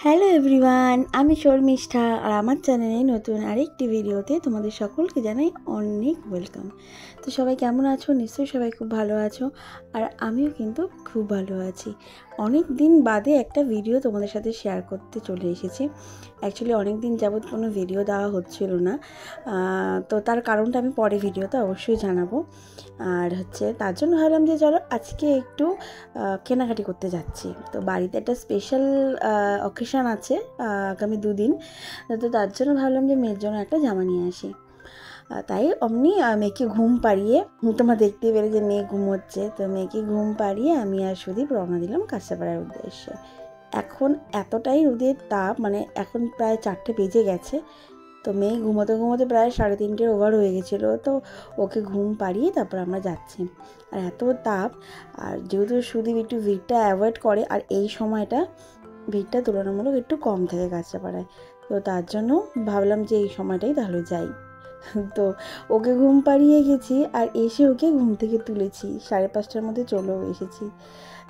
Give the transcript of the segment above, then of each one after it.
Hello everyone, আমি শর্মিষ্ঠা আর আমার চ্যানেলে নতুন আরেকটি ভিডিওতে তোমাদের সকলকে জানাই অনেক ওয়েলকাম। তো সবাই কেমন আছো? নিশ্চয়ই সবাই খুব ভালো আছো, আর আমিও কিন্তু খুব ভালো আছি। অনেক দিন বাদে একটা ভিডিও তোমাদের সাথে শেয়ার করতে চলে এসেছি। অ্যাকচুয়ালি অনেক দিন যাবৎ কোনো ভিডিও দেওয়া হচ্ছিল না, তো তার কারণটা আমি পরে ভিডিওতে অবশ্যই জানাবো। আর তার জন্য ভাবলাম যে চলো আজকে একটু কেনাকাটি করতে যাচ্ছি। তো বাড়িতে একটা স্পেশাল অকেশান আছে আগামী দুদিন, তো তার জন্য ভাবলাম যে মেয়ের জন্য একটা জামা নিয়ে আসি। তাই অমনি মেয়েকে ঘুম পাড়িয়ে, তোমরা দেখতেই পেলে যে মেয়ে ঘুমোচ্ছে, তো মেয়েকে ঘুম পাড়িয়ে আমি আর সুদীপ রওনা দিলাম কাঁচরাপাড়ার উদ্দেশ্যে। এখন এতটাই রোদের তাপ, মানে এখন প্রায় 4টে বেজে গেছে। তো মেয়ে ঘুমোতে ঘুমোতে প্রায় 3:30 ওভার হয়ে গেছিলো। তো ওকে ঘুম পাড়িয়ে তারপর আমরা যাচ্ছি। আর এত তাপ, আর যেহেতু সুদীপ একটু ভিড়টা অ্যাভয়েড করে, আর এই সময়টা ভিড়টা তুলনামূলক একটু কম থাকে কাঁচরাপাড়ায়, তো তার জন্য ভাবলাম যে এই সময়টাই তাহলে যাই। তো ওকে ঘুম পাড়িয়ে গেছি, আর এসে ওকে ঘুম থেকে তুলেছি, 5:30টার মধ্যে চলেও এসেছি।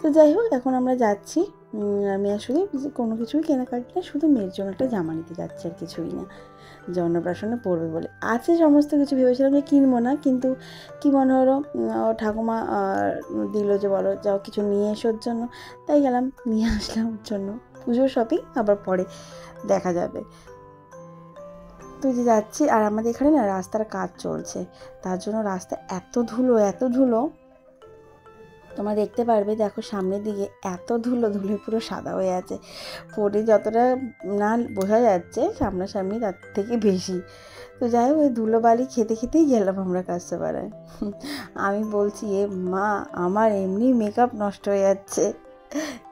তো যাই হোক, এখন আমরা যাচ্ছি। আমি আসলে কোনো কিছুই কেনাকাটি না, শুধু মেয়ের জন্য একটা জামা নিতে যাচ্ছি, আর কিছুই না। যে অন্নপ্রাশনে পড়বে বলে আছে সমস্ত কিছু, ভেবেছিলাম যে কিনবো না, কিন্তু কি মনে হলো ও ঠাকুমা দিল যে বলো যাও কিছু নিয়ে এসোর জন্য, তাই গেলাম নিয়ে আসলাম ওর জন্য। পুজোর শপিং আবার পরে দেখা যাবে। তো যে যাচ্ছি, আর আমাদের এখানে না রাস্তার কাজ চলছে, তার জন্য রাস্তা এত ধুলো এত ধুলো, তোমরা দেখতে পারবে। দেখো সামনের দিকে এত ধুলো, ধুলো পুরো সাদা হয়ে আছে। ফোনে যতটা না বোঝা যাচ্ছে সামনাসামনি, তার থেকে বেশি। তো যাই হোক, ওই ধুলোবালি খেতে খেতেই গেলাম আমরা কাঁচরাপাড়ায়। আমি বলছি এ মা, আমার এমনি মেকআপ নষ্ট হয়ে যাচ্ছে,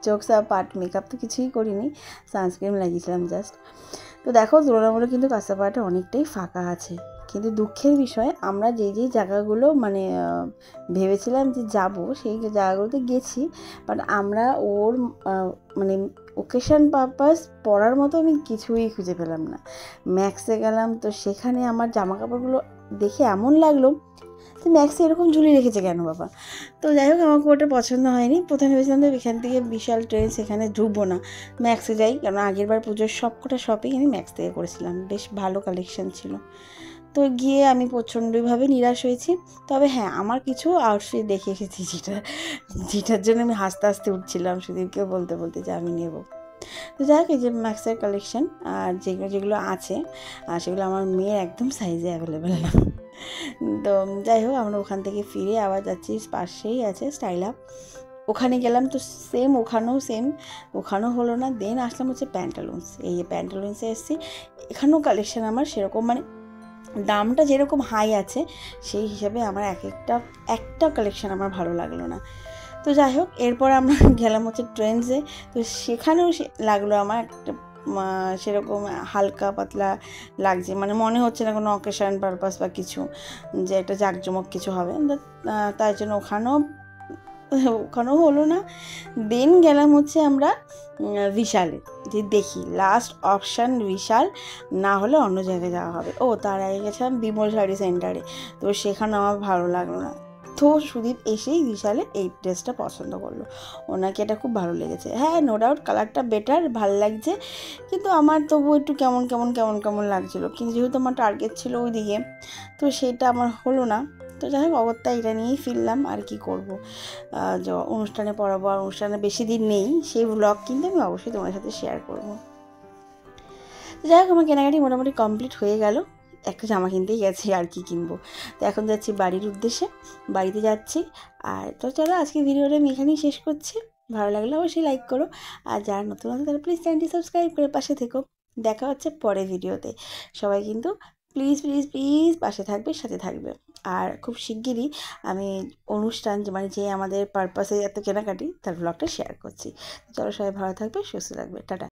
চোখ সব পাট, মেকআপ তো কিছুই করিনি, সানস্ক্রিন লাগিয়েছিলাম জাস্ট। তো দেখো তুলনামূলক কিন্তু কাঁচরাপাড়াটা অনেকটাই ফাঁকা আছে, কিন্তু দুঃখের বিষয় আমরা যেই জায়গাগুলো মানে ভেবেছিলাম যে যাব, সেই জায়গাগুলোতে গেছি, বাট আমরা ওর মানে ওকেশন পারপাস পরার মতো আমি কিছুই খুঁজে পেলাম না। ম্যাক্সে গেলাম, তো সেখানে আমার জামা কাপড়গুলো দেখে এমন লাগলো যে ম্যাক্সে এরকম ঝুলিয়ে রেখেছে কেন বাবা। তো যাই হোক, আমাকে ওটা পছন্দ হয়নি। প্রথমে ভেবেছিলাম যে এখান থেকে বিশাল ট্রেন, সেখানে ঢুকবো না, ম্যাক্সে যাই, কারণ আগেরবার পুজোর সবকটা শপিং আমি ম্যাক্স থেকে করেছিলাম, বেশ ভালো কালেকশন ছিল। তো গিয়ে আমি প্রচণ্ডভাবে নিরাশ হয়েছি। তবে হ্যাঁ, আমার কিছু আউটফিট দেখে এসেছি, যেটার জন্য আমি হাসতে হাসতে উঠছিলাম সুদীপকেও বলতে বলতে যে আমি নেব। তো যাই হোক, এই যে ম্যাক্সের কালেকশন আর যেগুলো যেগুলো আছে, আর সেগুলো আমার মেয়ের একদম সাইজে অ্যাভেলেবেল না। তো যাই হোক, আমরা ওখান থেকে ফিরে আবার যাচ্ছি, পাশেই আছে স্টাইল আপ, ওখানে গেলাম। তো সেম ওখানেও হলো না। দেন আসলাম প্যান্টালুন্স। এই যে প্যান্টালুন্সে এসেছি, এখানেও কালেকশান আমার সেরকম, মানে দামটা যেরকম হাই আছে সেই হিসাবে আমার একটা কালেকশান আমার ভালো লাগলো না। তো যাই হোক, এরপর আমরা গেলাম ট্রেন্ডসে। তো সেখানেও লাগলো আমার একটা সেরকম হালকা পাতলা লাগছে, মানে মনে হচ্ছে না কোনো অকেশন পারপাস বা কিছু, যে একটা জাঁকজমক কিছু হবে। তাই জন্য ওখানেও হলো না। দেন গেলাম আমরা বিশালে, যে দেখি লাস্ট অপশান বিশাল, না হলে অন্য জায়গায় যাওয়া হবে। তার আগে গেছিলাম বিমল শাড়ি সেন্টারে, তো সেখানে আমার ভালো লাগলো না। তো সুদীপ এসেই বিশালে এই ড্রেসটা পছন্দ করলো, ওনাকে এটা খুব ভালো লেগেছে। হ্যাঁ, নো ডাউট কালারটা বেটার, ভালো লাগছে, কিন্তু আমার তবু একটু কেমন কেমন কেমন কেমন লাগছিলো, কিন্তু যেহেতু আমার টার্গেট ছিল ওই দিকে, তো সেটা আমার হলো না। তো যাই হোক, অগত্যা এটা নিয়েই ফিরলাম, আর কি করব। যে অনুষ্ঠানে পড়াবো, আর অনুষ্ঠানে বেশি দিন নেই, সেই ব্লগ কিন্তু আমি অবশ্যই তোমার সাথে শেয়ার করবো। তো যাই হোক, আমার কেনাকাটি মোটামুটি কমপ্লিট হয়ে গেল, একটা জামা কিনতেই গেছি, আর কি কিনবো। তো এখন যাচ্ছি বাড়ির উদ্দেশ্যে, বাড়িতে যাচ্ছি। আর তো চলো, আজকে ভিডিওটা আমি এখানেই শেষ করছি। ভালো লাগলে অবশ্যই লাইক করো, আর যারা নতুন আছে তারা প্লিজ চ্যানেলটি সাবস্ক্রাইব করে পাশে থেকো। দেখা হচ্ছে পরের ভিডিওতে। সবাই কিন্তু প্লিজ প্লিজ প্লিজ পাশে থাকবে, সাথে থাকবে। আর খুব শিগগিরই আমি অনুষ্ঠান, যে আমাদের পারপাসে এত কেনাকাটি, তার ব্লগটা শেয়ার করছি। চলো, সবাই ভালো থাকবে, সুস্থ থাকবে, টাটা।